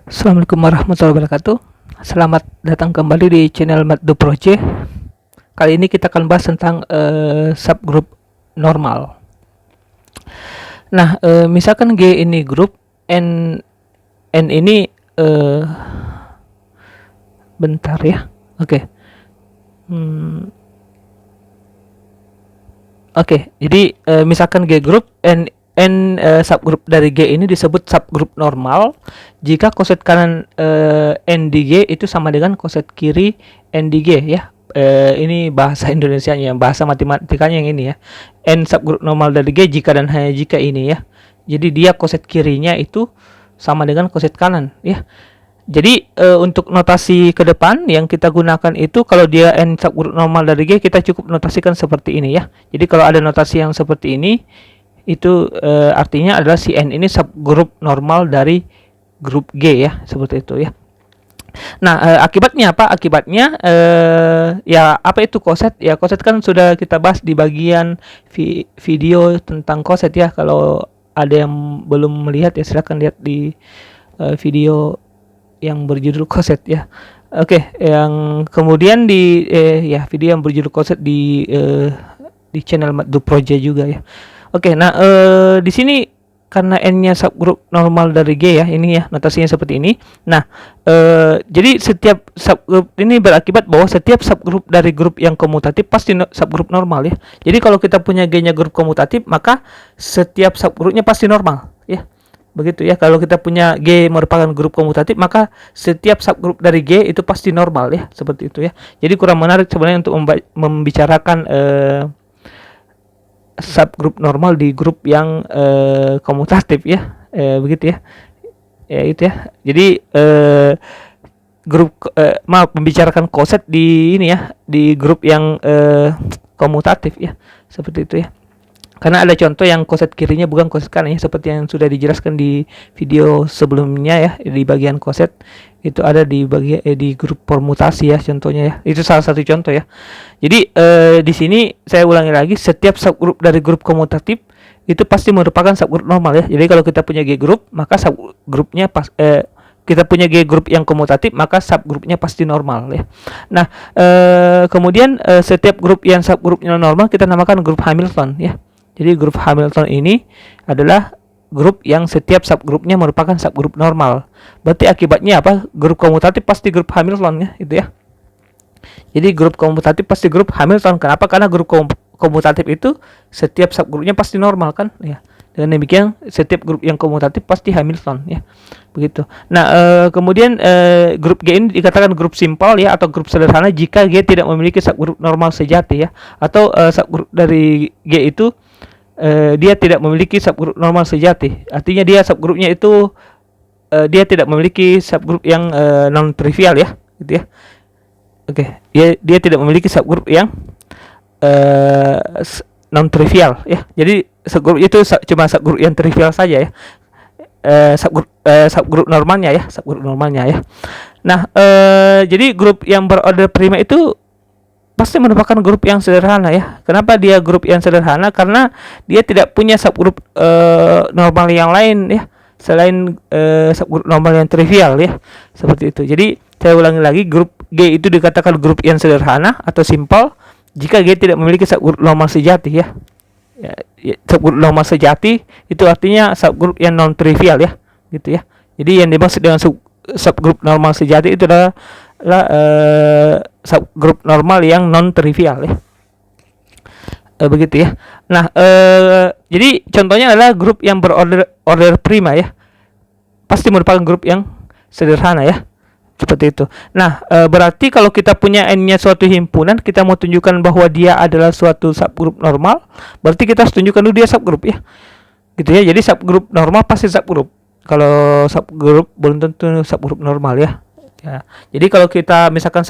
Assalamualaikum warahmatullahi wabarakatuh. Selamat datang kembali di channel Maddu Project. Kali ini kita akan bahas tentang subgroup normal. Nah, misalkan G ini grup, N ini bentar ya. Oke. Oke, jadi misalkan G grup, N subgroup dari G ini disebut subgroup normal jika koset kanan N di G itu sama dengan koset kiri N di G ya. Ini bahasa Indonesianya, bahasa matematikanya yang ini ya. N subgroup normal dari G jika dan hanya jika ini ya. Jadi dia koset kirinya itu sama dengan koset kanan ya. Jadi untuk notasi ke depan yang kita gunakan itu kalau dia N subgroup normal dari G, kita cukup notasikan seperti ini ya. Jadi kalau ada notasi yang seperti ini, itu artinya adalah si N ini subgroup normal dari grup G ya, seperti itu ya. Nah, akibatnya apa? Akibatnya ya apa itu koset? Ya koset kan sudah kita bahas di bagian video tentang koset ya. Kalau ada yang belum melihat ya silahkan lihat di video yang berjudul koset ya. Oke, yang kemudian di ya video yang berjudul koset di channel Maddu Project juga ya. Oke, nah di sini karena N-nya subgroup normal dari G ya, ini ya notasinya seperti ini. Nah, jadi setiap subgroup ini berakibat bahwa setiap subgroup dari grup yang komutatif pasti subgroup normal ya. Jadi kalau kita punya G-nya grup komutatif, maka setiap subgrupnya pasti normal ya. Begitu ya, kalau kita punya G merupakan grup komutatif, maka setiap subgrup dari G itu pasti normal ya, seperti itu ya. Jadi kurang menarik sebenarnya untuk membicarakan subgrup normal di grup yang komutatif ya, begitu ya. Ya itu ya. Jadi membicarakan koset di ini ya, di grup yang komutatif ya, seperti itu ya. Karena ada contoh yang koset kirinya bukan koset kanannya, seperti yang sudah dijelaskan di video sebelumnya ya, di bagian koset itu ada di bagian di grup permutasi ya, contohnya ya. Itu salah satu contoh ya. Jadi di sini saya ulangi lagi, setiap subgrup dari grup komutatif itu pasti merupakan subgrup normal ya. Jadi kalau kita punya G grup, maka subgrupnya kita punya G grup yang komutatif, maka subgrupnya pasti normal ya. Nah, kemudian setiap grup yang subgrupnya normal kita namakan grup Hamilton ya. Jadi grup Hamilton ini adalah grup yang setiap subgrupnya merupakan subgrup normal. Berarti akibatnya apa? Grup komutatif pasti grup Hamilton ya, itu ya. Jadi grup komutatif pasti grup Hamilton. Kenapa? Karena grup komutatif itu setiap subgrupnya pasti normal kan ya. Dengan demikian setiap grup yang komutatif pasti Hamilton ya. Begitu. Nah, kemudian grup G ini dikatakan grup simpel ya, atau grup sederhana jika G tidak memiliki subgrup normal sejati ya. Atau subgrup dari G itu dia tidak memiliki subgrup normal sejati. Artinya dia subgrupnya itu dia tidak memiliki subgrup yang non trivial ya, gitu ya. Oke, dia tidak memiliki subgrup yang non trivial ya. Jadi subgrup itu cuma subgrup yang trivial saja ya. Subgrup normalnya ya, subgrup normalnya ya. Nah, jadi grup yang berorder prima itu pasti merupakan grup yang sederhana ya. Kenapa dia grup yang sederhana? Karena dia tidak punya subgrup normal yang lain ya, selain subgrup normal yang trivial ya, seperti itu. Jadi saya ulangi lagi, grup G itu dikatakan grup yang sederhana atau simple jika G tidak memiliki subgrup normal sejati ya. Subgrup normal sejati itu artinya subgrup yang non trivial ya, gitu ya. Jadi yang dimaksud dengan subgrup normal sejati itu adalah subgrup normal yang non trivial ya, begitu ya. Nah, jadi contohnya adalah grup yang berorder prima ya, pasti merupakan grup yang sederhana ya, seperti itu. Nah, berarti kalau kita punya N-nya suatu himpunan, kita mau tunjukkan bahwa dia adalah suatu subgrup normal, berarti kita harus tunjukkan dulu dia subgrup ya, gitu ya. Jadi subgrup normal pasti subgrup. Kalau subgrup belum tentu subgrup normal ya. Ya, jadi kalau kita misalkan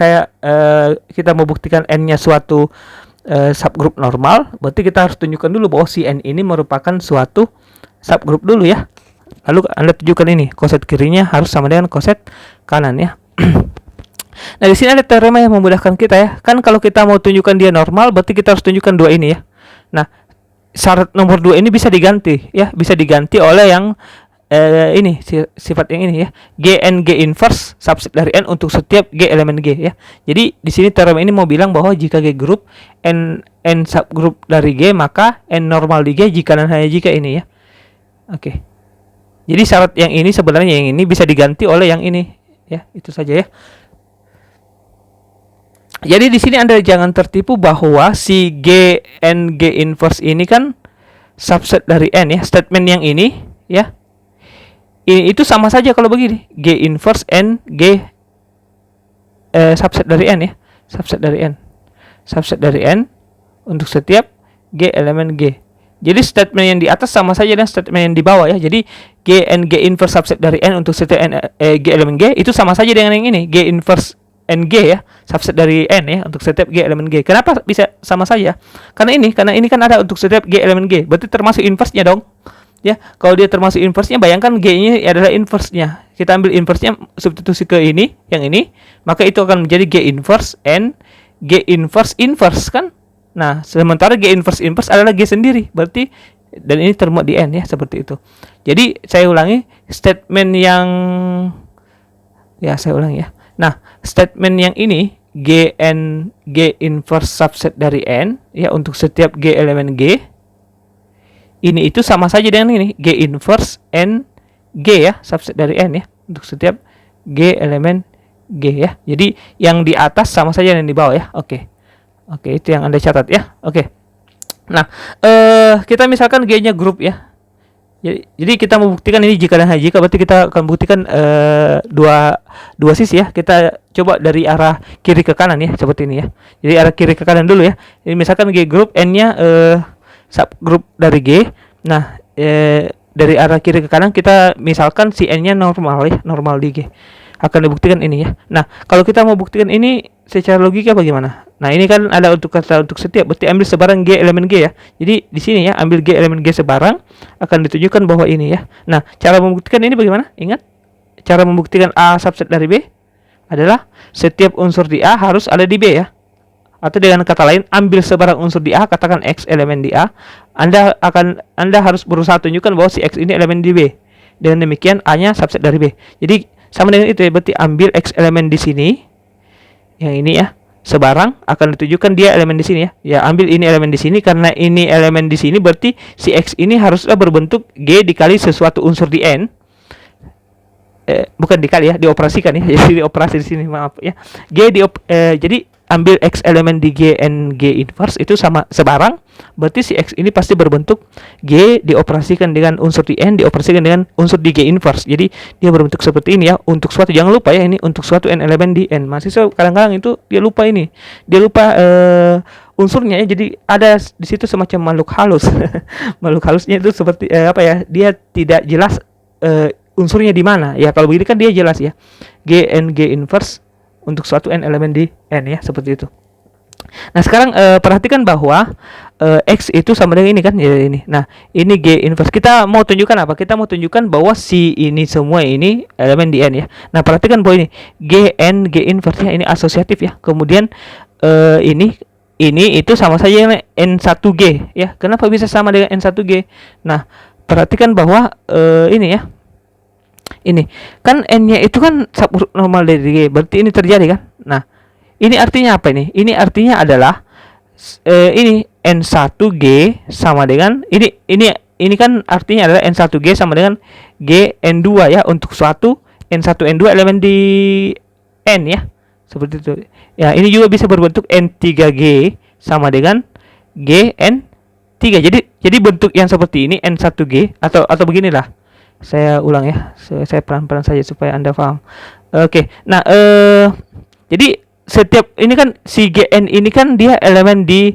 kita mau buktikan N-nya suatu subgrup normal, berarti kita harus tunjukkan dulu bahwa si N ini merupakan suatu subgrup dulu ya. Lalu Anda tunjukkan ini, koset kirinya harus sama dengan koset kanan ya. Nah, di sini ada teorema yang memudahkan kita ya. Kan kalau kita mau tunjukkan dia normal, berarti kita harus tunjukkan dua ini ya. Nah, syarat nomor 2 ini bisa diganti ya, bisa diganti oleh yang ini sifat yang ini ya, G and G inverse subset dari N untuk setiap G elemen G ya. Jadi di sini teorema ini mau bilang bahwa jika G grup N subgrup dari G, maka N normal di G jika dan hanya jika ini ya. Oke. Jadi syarat yang ini sebenarnya yang ini bisa diganti oleh yang ini ya, itu saja ya. Jadi di sini Anda jangan tertipu bahwa si G and G inverse ini kan subset dari N ya. Statement yang ini ya, ini itu sama saja kalau begini, G inverse N G subset dari N ya, subset dari N untuk setiap G elemen G. Jadi statement yang di atas sama saja dengan statement yang di bawah ya. Jadi G and G inverse subset dari N untuk setiap G elemen G itu sama saja dengan yang ini, G inverse N G ya, subset dari N ya untuk setiap G elemen G. Kenapa bisa sama saja? Karena ini kan ada untuk setiap G elemen G, berarti termasuk inverse-nya dong. Ya, kalau dia termasuk inverse-nya, bayangkan G-nya adalah inverse-nya. Kita ambil inverse-nya, substitusi ke ini, yang ini, maka itu akan menjadi G inverse N G inverse inverse kan. Nah, sementara G inverse inverse adalah G sendiri, berarti dan ini termuat di N ya, seperti itu. Jadi saya ulangi statement yang saya ulangi ya. Nah, statement yang ini G inverse subset dari N ya untuk setiap G elemen G. Ini itu sama saja dengan ini, G inverse N G ya, subset dari N ya, untuk setiap G elemen G ya. Jadi yang di atas sama saja dengan di bawah ya. Oke, itu yang Anda catat ya. Oke. Nah, kita misalkan G-nya grup ya. Jadi kita membuktikan ini jika dan hanya jika, berarti kita akan buktikan dua sisi ya. Kita coba dari arah kiri ke kanan ya, seperti ini ya. Jadi arah kiri ke kanan dulu ya. Jadi misalkan G grup, N-nya subgrup dari G. Nah, dari arah kiri ke kanan kita misalkan si N-nya normal ya, normal di G. Akan dibuktikan ini ya. Nah, kalau kita mau buktikan ini secara logika bagaimana? Nah, ini kan ada untuk kata untuk setiap, berarti ambil sebarang G elemen G ya. Jadi di sini ya, ambil G elemen G sebarang, akan ditunjukkan bahwa ini ya. Nah, cara membuktikan ini bagaimana? Ingat, cara membuktikan A subset dari B adalah setiap unsur di A harus ada di B ya. Atau dengan kata lain, ambil sebarang unsur di A, katakan X elemen di A, Anda harus berusaha tunjukkan bahwa si X ini elemen di B. Dengan demikian A-nya subset dari B. Jadi sama dengan itu ya, berarti ambil X elemen di sini, yang ini ya, sebarang akan ditunjukkan dia elemen di sini ya. Ya, ambil ini elemen di sini, karena ini elemen di sini berarti si X ini haruslah berbentuk G dikali sesuatu unsur di N. Bukan dikali ya, dioperasikan ya. Jadi dioperasi di sini, maaf ya. Jadi ambil X elemen di G and G inverse itu sama sebarang, berarti si X ini pasti berbentuk G dioperasikan dengan unsur di N dioperasikan dengan unsur di G inverse. Jadi dia berbentuk seperti ini ya. Untuk suatu, jangan lupa ya, ini untuk suatu N elemen di N. Mahasiswa kadang-kadang itu dia lupa ini. Dia lupa unsurnya ya. Jadi ada di situ semacam makhluk halus. Makhluk halusnya itu seperti dia tidak jelas unsurnya di mana. Ya kalau begini kan dia jelas ya. G and G inverse untuk suatu N elemen di N ya, seperti itu. Nah, sekarang perhatikan bahwa X itu sama dengan ini kan ya, ini. Nah, ini G inverse. Kita mau tunjukkan apa? Kita mau tunjukkan bahwa si ini semua ini elemen di N ya. Nah, perhatikan bahwa ini G N G inverse ya, ini asosiatif ya. Kemudian ini itu sama saja dengan N1G ya. Kenapa bisa sama dengan N1G? Nah, perhatikan bahwa ini ya. Ini kan N-nya itu kan subgrup normal dari G, berarti ini terjadi kan. Nah, ini artinya apa ini? Ini artinya adalah ini N1G sama dengan ini kan artinya adalah N1G sama dengan G N2 ya, untuk suatu N1 N2 elemen di N ya. Seperti itu. Ya, ini juga bisa berbentuk N3G sama dengan G N3. Jadi bentuk yang seperti ini N1G atau beginilah. Saya ulang ya, saya pelan-pelan saja supaya Anda paham. Oke. Nah, jadi setiap ini kan si GN ini kan dia elemen di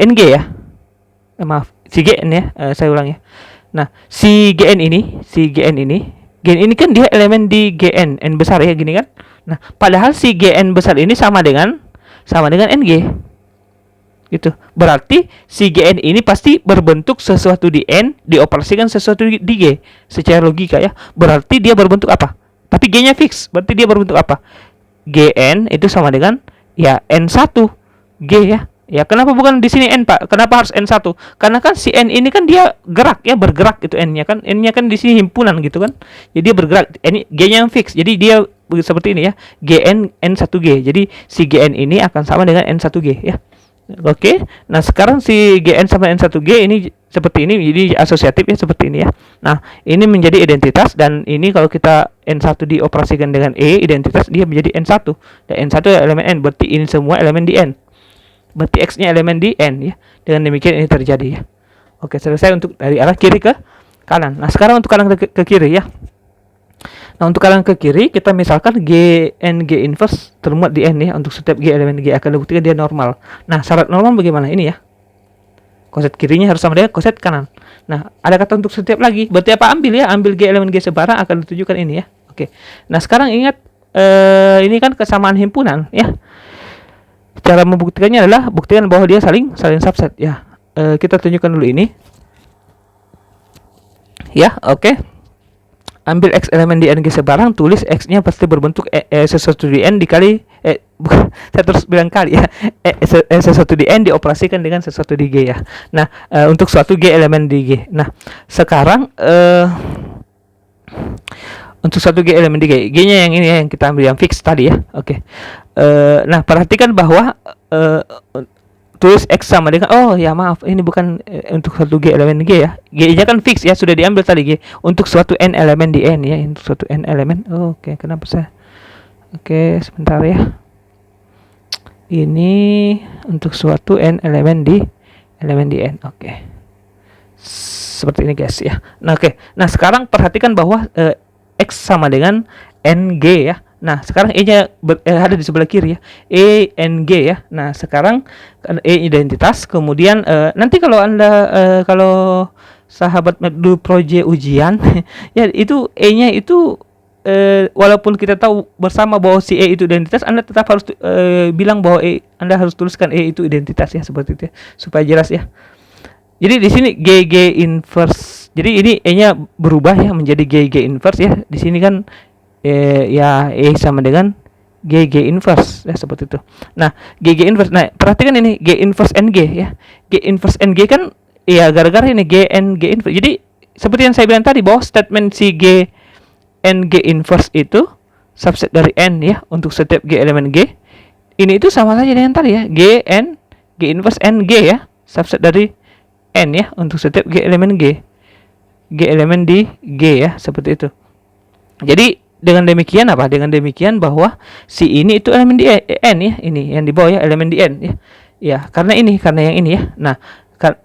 NG ya. Maaf, si GN ya, saya ulang ya. Nah, si GN ini kan dia elemen di GN, N besar ya, gini kan. Nah, padahal si GN besar ini sama dengan NG. Gitu. Berarti si GN ini pasti berbentuk sesuatu di N dioperasikan sesuatu di G secara logika ya. Berarti dia berbentuk apa? Tapi G-nya fix. Berarti dia berbentuk apa? GN itu sama dengan ya N1 G ya. Ya, kenapa bukan di sini n, Pak? Kenapa harus n1? Karena kan si n ini kan dia gerak ya, bergerak itu n-nya kan. N-nya kan di sini himpunan gitu kan. Jadi dia bergerak. Ini g-nya yang fix. Jadi dia seperti ini ya. Gn n1g. Jadi si gn ini akan sama dengan n1g ya. Oke. Nah, sekarang si gn sama n1g ini seperti ini, jadi asosiatif ya, seperti ini ya. Nah, ini menjadi identitas, dan ini kalau kita n1 dioperasikan dengan identitas, dia menjadi n1. Dan n1 elemen n, berarti ini semua elemen di n. Berarti x-nya elemen di n ya. Dengan demikian ini terjadi ya. Oke, selesai untuk dari arah kiri ke kanan. Nah, sekarang untuk kanan ke kiri ya. Nah, untuk kanan ke kiri kita misalkan g inverse termuat di n ya. Untuk setiap g elemen g akan dibuktikan dia normal. Nah, syarat normal bagaimana ini ya? Koset kirinya harus sama dengan koset kanan. Nah, ada kata untuk setiap lagi. Berarti apa? Ambil ya, ambil g elemen g sebarang akan ditunjukkan ini ya. Oke. Nah, sekarang ingat ini kan kesamaan himpunan ya. Cara membuktikannya adalah buktikan bahwa dia saling subset ya. Kita tunjukkan dulu ini ya. Oke. Ambil x elemen di n g sebarang, tulis x-nya pasti berbentuk sesuatu di n dikali saya terus bilang kali ya, sesuatu di n dioperasikan dengan sesuatu di g ya. Nah, untuk suatu g elemen di g. Nah, sekarang untuk satu g elemen di g, g-nya yang ini ya, yang kita ambil yang fix tadi ya. Oke. Nah, perhatikan bahwa tulis x sama dengan, oh ya maaf, ini bukan untuk satu g elemen g ya. G-nya kan fix ya, sudah diambil tadi g. Untuk suatu n elemen di n ya, untuk suatu n elemen. Oke, kenapa saya? Oke, sebentar ya. Ini untuk suatu n elemen di n. Oke. Seperti ini guys ya. Nah, oke. Nah, sekarang perhatikan bahwa x sama dengan ng ya. Nah, sekarang e-nya ada di sebelah kiri ya. E ng ya. Nah, sekarang e identitas, kemudian nanti kalau Anda kalau sahabat do project ujian ya, itu e-nya itu walaupun kita tahu bersama bahwa si e itu identitas, Anda tetap harus bilang bahwa Anda harus tuliskan e itu identitas ya, seperti itu ya, supaya jelas ya. Jadi di sini g inverse. Jadi ini e-nya berubah ya menjadi g inverse ya. Di sini kan ya e sama dengan g inverse ya, seperti itu. Nah, g inverse. Nah, perhatikan ini g inverse ng ya. G inverse ng kan ya gara-gara ini g inverse. Jadi seperti yang saya bilang tadi bahwa statement si g inverse itu subset dari n ya untuk setiap g elemen g. Ini itu sama saja dengan tadi ya, g inverse ng ya, subset dari n ya untuk setiap g elemen g elemen di g ya, seperti itu. Jadi dengan demikian apa? Dengan demikian bahwa si ini itu elemen di n ya, ini yang di bawah ya, elemen di n ya. Ya, karena yang ini ya. Nah,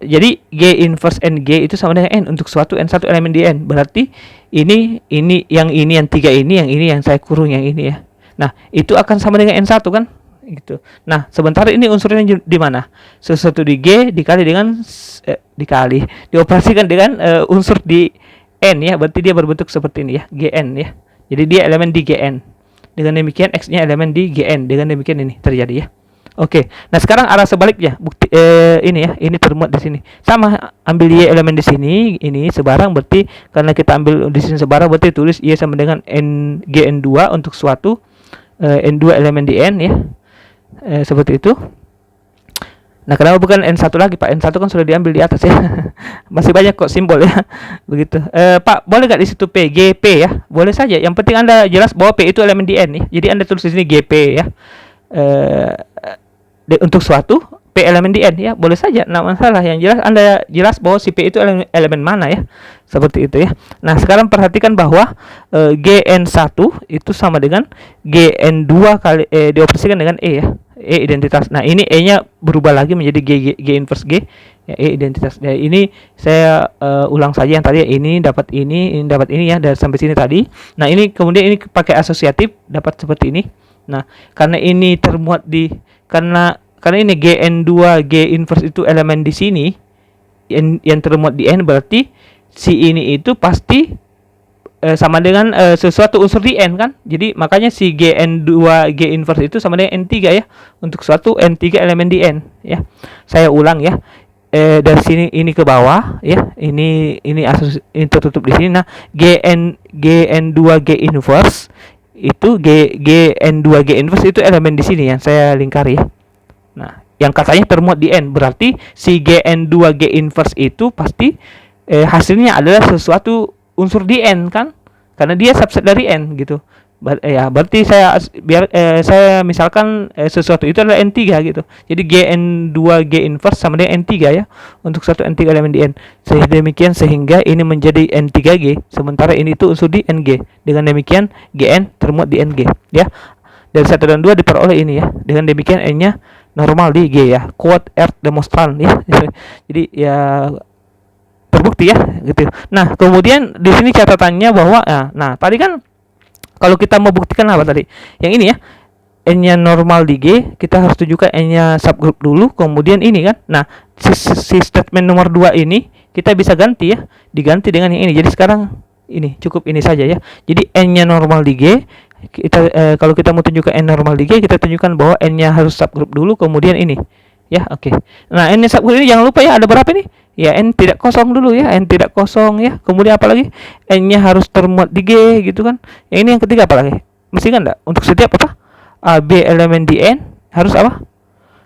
jadi g inverse ng itu sama dengan n untuk suatu n1 elemen di n. Berarti ini yang 3 ini, yang saya kurung yang ini ya. Nah, itu akan sama dengan n1 kan? Gitu. Nah, sebentar ini unsurnya di mana? Sesuatu di g dikali dengan dioperasikan dengan unsur di n ya, berarti dia berbentuk seperti ini ya, gn ya. Jadi dia elemen di gn. Dengan demikian x-nya elemen di gn. Dengan demikian ini terjadi ya. Oke. Nah, sekarang arah sebaliknya, bukti ini ya, ini termuat di sini. Sama, ambil y elemen di sini, ini sebarang, berarti karena kita ambil di sini sebarang, berarti tulis y sama dengan n gn2 untuk suatu n2 elemen di n ya. Seperti itu. Nah, kenapa bukan n1 lagi, Pak? N1 kan sudah diambil di atas ya. Masih banyak kok simbol ya. Begitu. Pak, boleh nggak di situ P, GP ya? Boleh saja. Yang penting Anda jelas bahwa P itu elemen di n ya. Jadi Anda tulis di sini GP ya. Untuk suatu P elemen di n ya, boleh saja. Nah, masalah yang jelas Anda jelas bahwa si P itu elemen mana ya. Seperti itu ya. Nah, sekarang perhatikan bahwa GN1 itu sama dengan GN2 kali dioperasikan dengan E ya. E identitas. Nah, ini E-nya berubah lagi menjadi G inverse G ya, E identitas. Ya, ini saya ulang saja yang tadi ya, ini dapat ini dapat ini ya, dari sampai sini tadi. Nah, ini kemudian ini pakai asosiatif dapat seperti ini. Nah, karena ini termuat di karena ini GN2 G inverse itu elemen di sini yang termuat di N, berarti si ini itu pasti sama dengan sesuatu unsur di n kan. Jadi makanya si gn2 g inverse itu sama dengan n3 ya, untuk suatu n3 elemen di n ya. Saya ulang ya, dari sini ini ke bawah ya, ini tertutup di sini. Nah, gn2 g inverse itu gn2 g inverse itu elemen di sini yang saya lingkari ya. Nah, yang katanya termuat di N. Berarti si Gn2 G inverse itu pasti hasilnya adalah sesuatu unsur di N kan? Karena dia subset dari N gitu. Berarti saya misalkan sesuatu itu adalah N3 gitu. Jadi Gn2 G inverse sama dengan N3 ya untuk satu N3 elemen di N. Sehingga ini menjadi N3G, sementara ini itu unsur di NG. Dengan demikian Gn termuat di NG ya. Dari 1 dan 2 diperoleh ini ya. Dengan demikian N-nya normal di G ya. Quote Earth demonstran ya. Jadi ya terbukti ya gitu. Nah, kemudian di sini catatannya bahwa nah tadi kan kalau kita mau buktikan apa tadi? Yang ini ya. N-nya normal di G, kita harus tunjukkan N-nya subgroup dulu, kemudian ini kan. Nah, si statement nomor 2 ini kita bisa ganti ya. Diganti dengan yang ini. Jadi sekarang ini cukup ini saja ya. Jadi N-nya normal di G, kita kalau kita mau tunjukkan N normal di G, kita tunjukkan bahwa N-nya harus subgroup dulu, kemudian ini. Ya, oke. Nah, N-nya subgroup ini jangan lupa ya, ada berapa nih? Ya, N tidak kosong dulu ya, N tidak kosong ya. Kemudian apa lagi? N-nya harus termuat di G gitu kan. Yang ini yang ketiga apa lagi? Mesti kan enggak? Untuk setiap apa? AB elemen di N harus apa?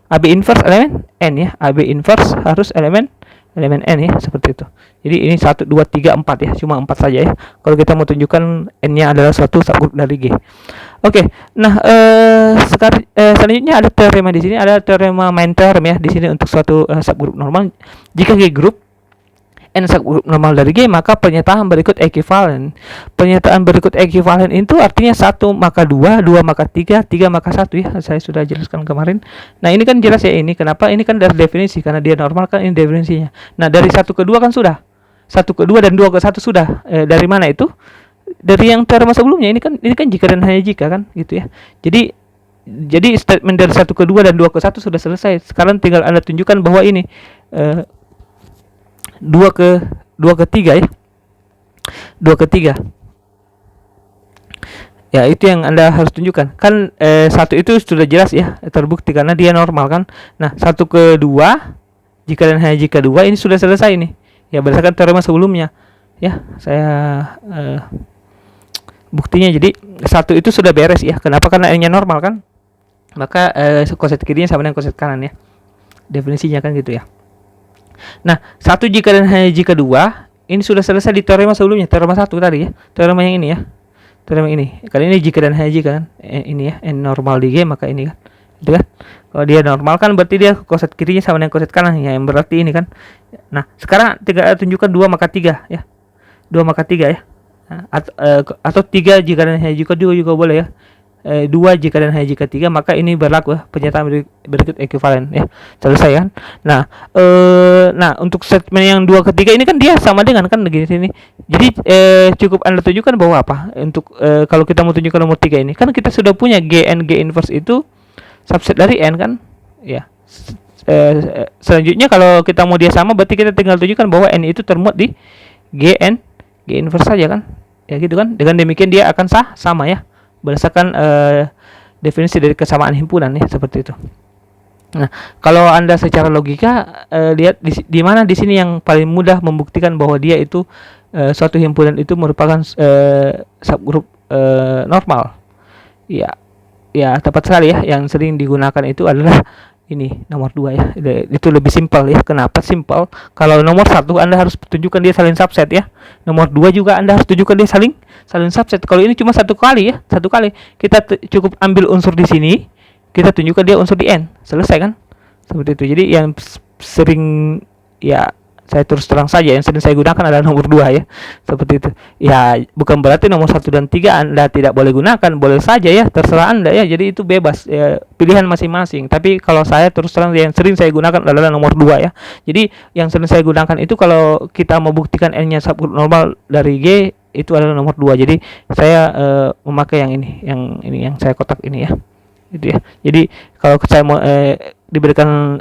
AB inverse elemen N ya. AB inverse harus elemen N ya, seperti itu. Jadi ini 1 2 3 4 ya, cuma 4 saja ya. Kalau kita mau tunjukkan N-nya adalah suatu subgroup dari G. Oke. Nah, sekarang selanjutnya ada teorema di sini, ada teorema main term ya di sini untuk suatu subgroup normal. Jika G group N subgroup normal dari G, maka pernyataan berikut ekuivalen. Pernyataan berikut ekuivalen itu artinya 1 maka 2, 2 maka 3, 3 maka 1 ya. Saya sudah jelaskan kemarin. Nah, ini kan jelas ya ini. Kenapa? Ini kan dari definisi, karena dia normal kan ini definisinya. Nah, dari 1 ke 2 kan sudah. 1 ke 2 dan 2 ke 1 sudah. Dari mana itu? Dari yang teorema sebelumnya. Ini kan jika dan hanya jika kan gitu ya. Jadi statement dari 1 ke 2 dan 2 ke 1 sudah selesai. Sekarang tinggal Anda tunjukkan bahwa ini 2 ke 3 ya. 2 ke 3. Ya, itu yang Anda harus tunjukkan. Kan 1 itu sudah jelas ya, terbukti karena dia normal kan. Nah, 1 ke 2 jika dan hanya jika 2 ini sudah selesai nih. Ya, berdasarkan teorema sebelumnya. Ya, saya buktinya jadi 1 itu sudah beres ya. Kenapa? Karena N-nya normal kan. Maka koset kirinya sama dengan koset kanan ya. Definisinya kan gitu ya. Nah, 1 jika dan hanya jika 2 ini sudah selesai di teorema sebelumnya, teorema 1 tadi ya. Teorema yang ini ya. Teorema ini. Kali ini jika dan hanya jika kan. Ini ya, N normal di G, maka ini kan. Gitu kan? Kalau dia normal kan berarti dia koset kirinya sama dengan koset kanan ya, yang berarti ini kan. Nah, sekarang tinggal tunjukkan 2 maka 3 ya. 2 maka 3 ya. Nah, atau 3 jika dan hanya jika 2 juga boleh ya. 2 jika dan hanya jika 3, maka ini berlaku ya, pernyataan berikut ekuivalen ya. Selesai kan. Nah, untuk statement yang 2 ke 3 ini kan dia sama dengan kan begini sini. Jadi cukup Anda tunjukkan bahwa apa? Untuk kalau kita mau tunjukkan nomor 3 ini, kan kita sudah punya Gn G inverse itu subset dari N kan? Ya. Selanjutnya kalau kita mau dia sama, berarti kita tinggal tunjukkan bahwa N itu termuat di Gn G inverse saja kan? Ya gitu kan. Dengan demikian dia akan sama ya. Berdasarkan definisi dari kesamaan himpunan ya, seperti itu. Nah, kalau Anda secara logika lihat di mana di sini yang paling mudah membuktikan bahwa dia itu suatu himpunan itu merupakan subgroup normal. Ya, tepat sekali ya. Yang sering digunakan itu adalah ini nomor 2 ya. Itu lebih simpel ya. Kenapa simpel? Kalau nomor 1 Anda harus tunjukkan dia saling subset ya. Nomor 2 juga Anda harus tunjukkan dia saling subset. Kalau ini cuma 1 kali ya, 1 kali. Kita cukup ambil unsur di sini, kita tunjukkan dia unsur di N. Selesai kan? Seperti itu. Jadi yang sering ya, saya terus terang saja yang sering saya gunakan adalah nomor 2 ya. Seperti itu. Ya, bukan berarti nomor 1 dan 3 Anda tidak boleh gunakan, boleh saja ya, terserah Anda ya. Jadi itu bebas ya, pilihan masing-masing. Tapi kalau saya terus terang yang sering saya gunakan adalah nomor 2 ya. Jadi yang sering saya gunakan itu kalau kita membuktikan N-nya subgroup normal dari G itu adalah nomor 2. Jadi saya memakai yang ini, yang saya kotak ini ya. Gitu ya. Jadi kalau saya mau diberikan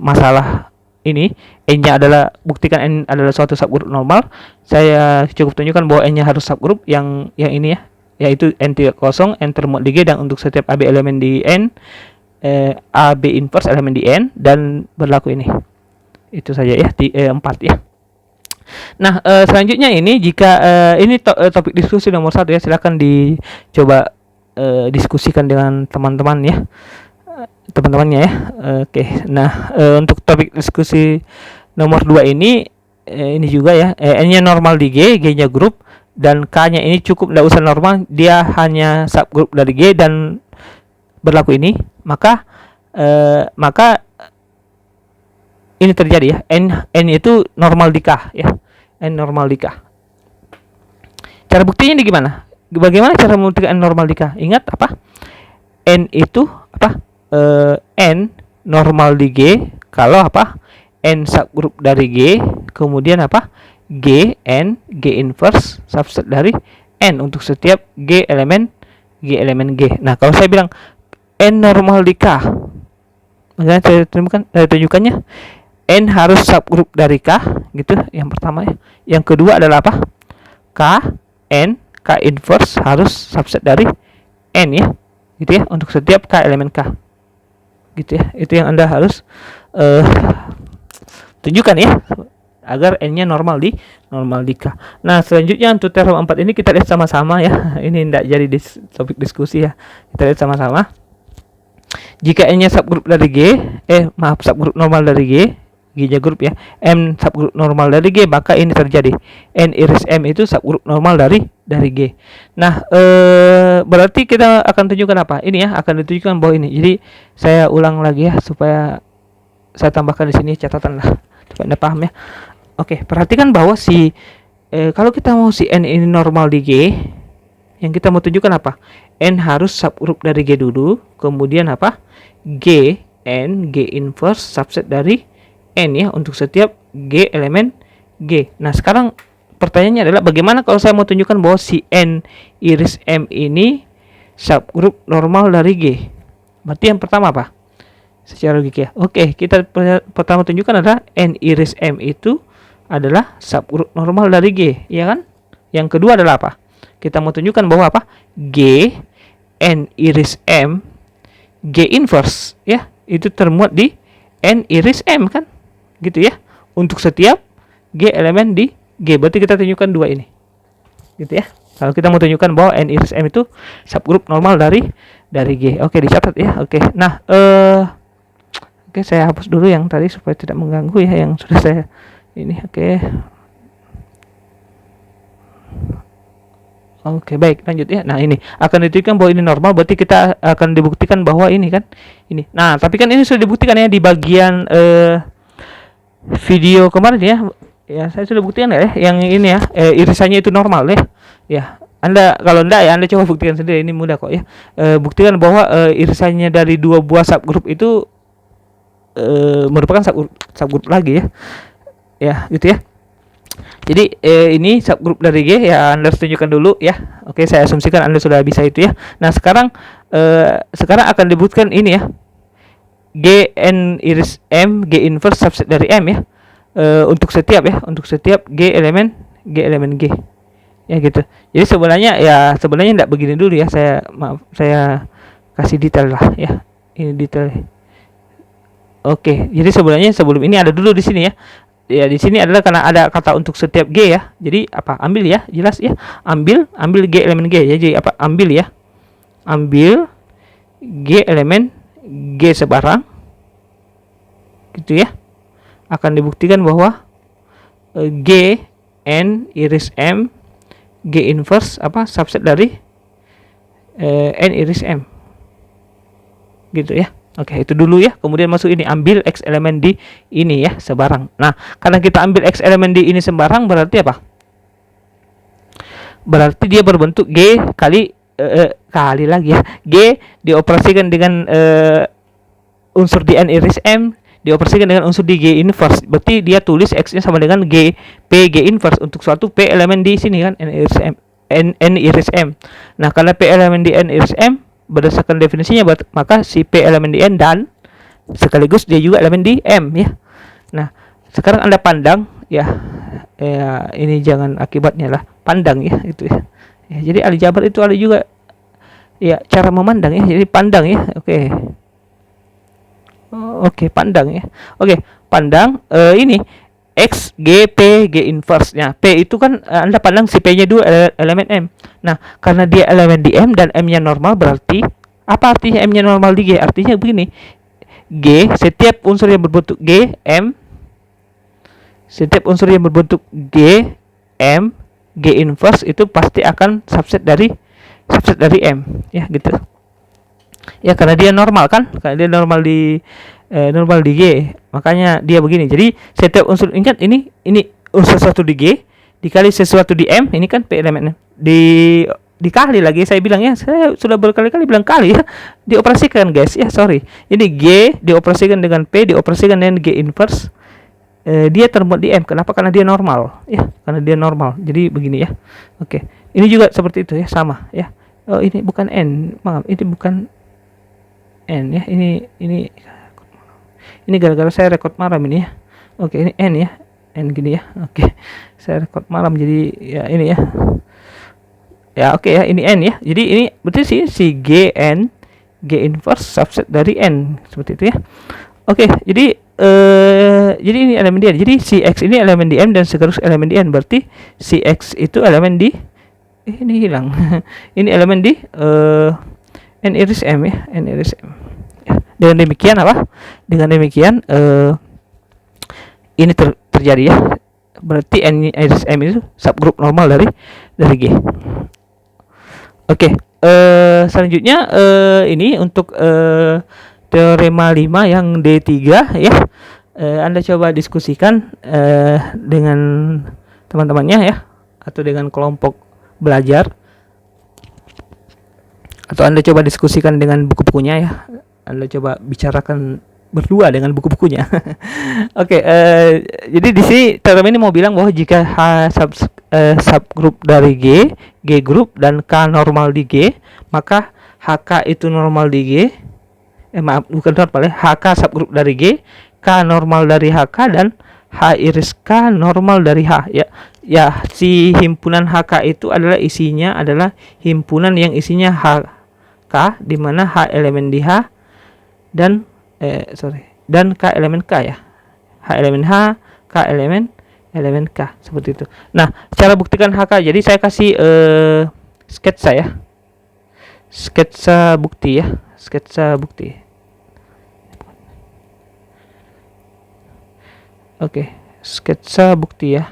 masalah ini N-nya adalah, buktikan N adalah suatu subgroup normal, saya cukup tunjukkan bahwa N-nya harus subgroup yang ini ya, yaitu N tidak kosong, N termuat di G, dan untuk setiap AB elemen di N, AB inverse elemen di N, dan berlaku ini. Itu saja ya, 4 ya. Nah, selanjutnya ini jika ini topik diskusi nomor 1 ya, silakan dicoba diskusikan dengan teman-teman ya. teman-temannya ya. Oke. Nah, untuk topik diskusi nomor 2 ini juga ya, N-nya normal di G, G-nya grup, dan K-nya ini cukup tidak usah normal, dia hanya subgrup dari G dan berlaku ini, maka ini terjadi ya, N itu normal di K ya, N normal di K. Cara buktinya ini gimana? Bagaimana cara membuktikan N normal di K? Ingat apa? N itu apa? N normal di G kalau apa? N subgrup dari G, kemudian apa? G inverse subset dari N untuk setiap G elemen G. Nah, kalau saya bilang N normal di K, maka saya tunjukkannya N harus subgrup dari K, gitu. Yang pertama ya. Yang kedua adalah apa? K inverse harus subset dari N ya, gitu ya, untuk setiap K elemen K, gitu ya. Itu yang Anda harus tunjukkan ya, agar N-nya normal di K. Nah, selanjutnya untuk teorem 4 ini kita lihat sama-sama ya. Ini tidak jadi topik diskusi ya. Kita lihat sama-sama. Jika N-nya subgrup dari G, subgrup normal dari G, G-nya grup ya, M subgrup normal dari G, maka ini terjadi. N iris M itu subgrup normal dari G. Nah, berarti kita akan tunjukkan apa? Ini ya, akan ditunjukkan bahwa ini. Jadi saya ulang lagi ya, supaya saya tambahkan di sini catatan lah, supaya Anda paham ya. Oke, perhatikan bahwa kalau kita mau si N ini normal di G, yang kita mau tunjukkan apa? N harus subgrup dari G dulu, kemudian apa? G inverse subset dari N ya, untuk setiap G elemen G. Nah, sekarang pertanyaannya adalah bagaimana kalau saya mau tunjukkan bahwa si N iris M ini subgrup normal dari G? Berarti yang pertama apa? Secara logika ya. Oke, kita pertama tunjukkan adalah N iris M itu adalah subgrup normal dari G, ya kan? Yang kedua adalah apa? Kita mau tunjukkan bahwa apa? G N iris M G inverse ya, itu termuat di N iris M kan? Gitu ya. Untuk setiap G elemen di G. Berarti kita tunjukkan dua ini. Gitu ya. Kalau kita mau tunjukkan bahwa N iris M itu subgrup normal dari G. Oke, dicatat ya. Oke. Nah, oke, saya hapus dulu yang tadi supaya tidak mengganggu ya, yang sudah saya ini. Oke, baik, lanjut ya. Nah, ini akan ditunjukkan bahwa ini normal, berarti kita akan dibuktikan bahwa ini kan ini. Nah, tapi kan ini sudah dibuktikan ya di bagian video kemarin ya. Ya, saya sudah buktikan ya yang ini ya, irisannya itu normal ya. Ya, Anda kalau enggak ya Anda coba buktikan sendiri, ini mudah kok ya. Buktikan bahwa irisannya dari dua buah subgrup itu merupakan subgrup lagi ya. Ya, gitu ya. Jadi ini subgrup dari G ya, Anda harus tunjukkan dulu ya. Oke, saya asumsikan Anda sudah bisa itu ya. Nah, sekarang akan dibuktikan ini ya. G N iris M G inverse subset dari M ya. Untuk setiap G elemen G. Ya gitu. Jadi sebenarnya tidak begini dulu ya. Saya kasih detail lah ya. Ini detail. Oke, jadi sebenarnya sebelum ini ada dulu di sini ya. Ya, di sini adalah karena ada kata untuk setiap G ya. Jadi apa? Ambil ya, jelas ya. Ambil G elemen G ya. Jadi apa? Ambil ya. Ambil G elemen G sebarang. Gitu ya. Akan dibuktikan bahwa G N iris M G inverse subset dari N iris M. Gitu ya. Oke, itu dulu ya. Kemudian masuk ini, ambil X elemen di ini ya, sebarang. Nah, karena kita ambil X elemen di ini sembarang, berarti apa? Berarti dia berbentuk G kali lagi ya. G dioperasikan dengan unsur di N iris M, dioperasikan dengan unsur di G inverse. Berarti dia tulis X-nya sama dengan G P G inverse untuk suatu P elemen di sini kan, N iris M. Nah, karena P elemen di N iris M, berdasarkan definisinya, maka si P elemen di N dan sekaligus dia juga elemen di M ya. Nah, sekarang Anda pandang ya, ini jangan akibatnya lah, pandang ya itu ya. Jadi aljabar itu ada juga ya cara memandang ya. Jadi pandang ya. Oke, pandang ya. Oke, pandang ini X G P G inverse. Nah, P itu kan Anda pandang si P-nya dua elemen M. Nah, karena dia elemen di M dan M-nya normal, berarti apa artinya M-nya normal di G? Artinya begini, G, setiap unsur yang berbentuk G, M, setiap unsur yang berbentuk G, M, G inverse itu pasti akan subset dari M, ya gitu. Ya karena dia normal kan, karena dia normal di G, makanya dia begini. Jadi setiap unsur, ingat ini unsur satu di G dikali sesuatu di M, ini kan P elemen dikali lagi, saya bilang ya, saya sudah berkali-kali bilang kali ya, dioperasikan guys ya, sorry. Ini G dioperasikan dengan P dioperasikan dengan G inverse, dia termuat di M. Kenapa? Karena dia normal ya, karena dia normal. Jadi begini ya. Oke, ini juga seperti itu ya, sama ya. Oh ini bukan N, maaf, ini bukan N ya, ini gara-gara saya record malam ini ya. Oke, ini N ya, N gini ya. Oke, saya record malam jadi ya ini ya. Ya oke ya, ini N ya. Jadi ini berarti si G inverse subset dari N, seperti itu ya. Oke, jadi ini elemen di N. Jadi si X ini elemen di M dan seterusnya elemen di N. Berarti si X itu elemen di ini hilang. Ini elemen di N iris M ya, N iris M. Ya, dengan demikian apa? Dengan demikian ini terjadi ya. Berarti N iris M itu subgrup normal dari G. Oke, selanjutnya ini untuk teorema 5 yang D3 ya. Anda coba diskusikan dengan teman-temannya ya, atau dengan kelompok belajar, atau Anda coba diskusikan dengan buku-bukunya ya. Anda coba bicarakan berdua dengan buku-bukunya. Oke, jadi di sini teorema ini mau bilang bahwa jika H subgrup dari G grup dan K normal di G, maka HK itu normal di G. Maaf, bukan normal ya. HK subgrup dari G, K normal dari HK, dan H iris K normal dari H ya. Ya, si himpunan HK itu adalah isinya adalah himpunan yang isinya HK, di mana H elemen di H dan dan K elemen K ya. H elemen H, K elemen K, seperti itu. Nah, cara buktikan HK, jadi saya kasih sketsa ya. Sketsa bukti ya, sketsa bukti. Oke, sketsa bukti ya.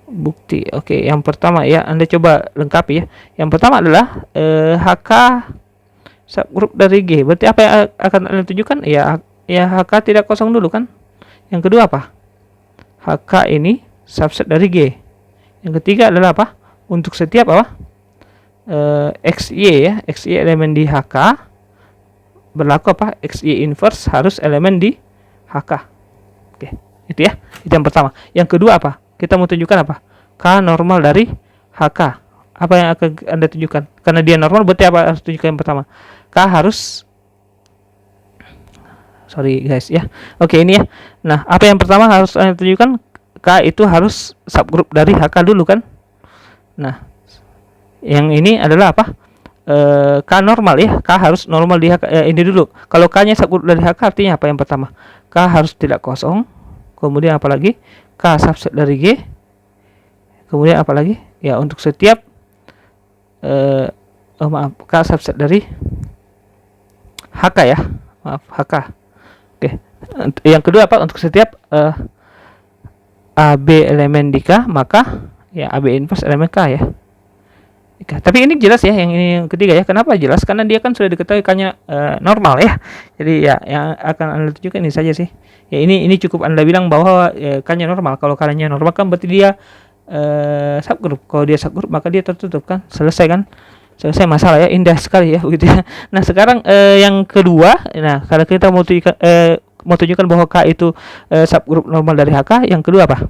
Bukti. Oke, yang pertama ya, Anda coba lengkapi ya. Yang pertama adalah HK subgrup dari G. Berarti apa yang akan Anda tunjukkan? Ya HK tidak kosong dulu kan. Yang kedua apa? HK ini subset dari G. Yang ketiga adalah apa? Untuk setiap apa? XY ya, XY elemen di HK berlaku apa? XY inverse harus elemen di HK. Oke, itu ya. Itu yang pertama. Yang kedua apa? Kita mau tunjukkan apa? K normal dari HK. Apa yang akan Anda tunjukkan? Karena dia normal, berarti apa harus tunjukkan yang pertama? K harus, sorry guys ya. Oke, ini ya. Nah, apa yang pertama harus Anda tunjukkan? K itu harus subgrup dari HK dulu kan? Nah, yang ini adalah apa? K normal ya. K harus normal di HK. Ini dulu. Kalau K-nya subgrup dari HK artinya apa yang pertama? K harus tidak kosong. Kemudian apa lagi? K subset dari G. Kemudian apa lagi? Ya, untuk setiap K subset dari HK ya. Maaf, HK. Oke. Yang kedua apa? Untuk setiap AB elemen di K, maka ya AB inverse elemen K ya. Tapi ini jelas ya, yang ini yang ketiga ya. Kenapa jelas? Karena dia kan sudah diketahui K-nya normal ya. Jadi ya yang akan Anda tunjukkan ini saja sih. Ya ini cukup Anda bilang bahwa K-nya normal. Kalau K-nya normal kan berarti dia subgrup. Kalau dia subgrup maka dia tertutup kan. Selesai kan? Selesai masalah ya, indah sekali ya begitu ya. Nah, sekarang yang kedua, nah kalau kita mau tunjukkan bahwa K itu subgrup normal dari HK, yang kedua apa?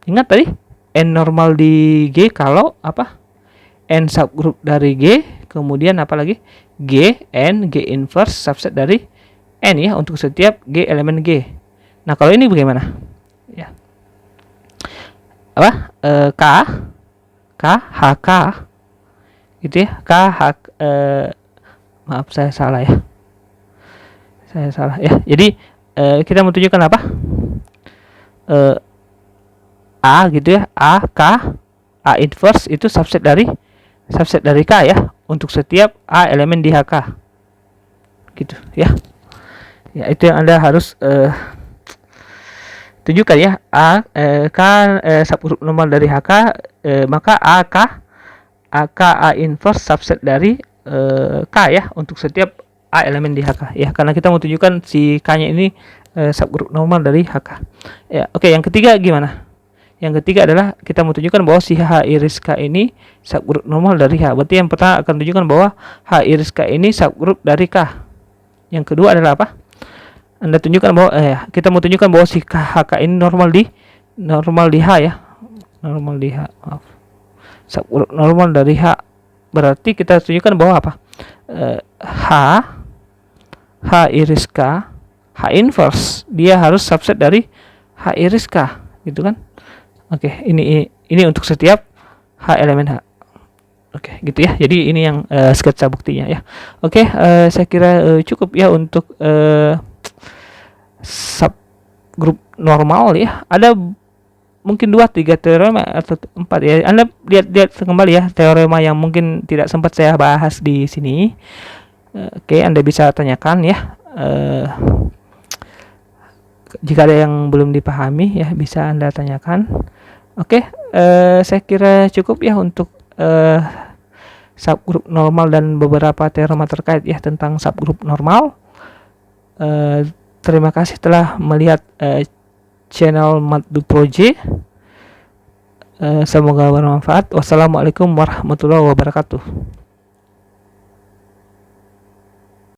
Ingat tadi N normal di G kalau apa? N subgrup dari G, kemudian apa lagi? G, N, G inverse subset dari N ya, untuk setiap G elemen G. Nah, kalau ini bagaimana? Ya. Apa? K, HK gitu ya. Maaf saya salah ya. Saya salah ya. Jadi kita mau tunjukkan apa? A gitu ya. A inverse itu subset dari K ya, untuk setiap A elemen di HK. Gitu ya. Ya, itu yang Anda harus tunjukkan ya. K subgrup normal dari HK, maka A inverse subset dari K ya, untuk setiap A elemen di HK ya, karena kita mau tunjukkan si K-nya ini subgrup normal dari HK ya. Oke, yang ketiga gimana? Yang ketiga adalah kita mau tunjukkan bahwa si H iris K ini subgrup normal dari H. Berarti yang pertama akan tunjukkan bahwa H iris K ini subgrup dari K. Yang kedua adalah apa? Anda tunjukkan bahwa kita mau tunjukkan bahwa si HK ini normal di H ya. Normal di H. Maaf. Subgrup normal dari H. Berarti kita tunjukkan bahwa apa? H iris K, H inverse dia harus subset dari H iris K, gitu kan? Oke, ini untuk setiap H elemen H. Oke, gitu ya. Jadi ini yang sketsa buktinya ya. Oke, saya kira cukup ya untuk subgrup normal ya. Ada mungkin 2-3 teorema atau 4 ya. Anda lihat kembali ya teorema yang mungkin tidak sempat saya bahas di sini. Oke, Anda bisa tanyakan ya. Jika ada yang belum dipahami ya, bisa Anda tanyakan. Oke, saya kira cukup ya untuk subgrup normal dan beberapa teorema terkait ya tentang subgrup normal. Terima kasih telah melihat channel Madu Project. Semoga bermanfaat. Wassalamualaikum warahmatullahi wabarakatuh.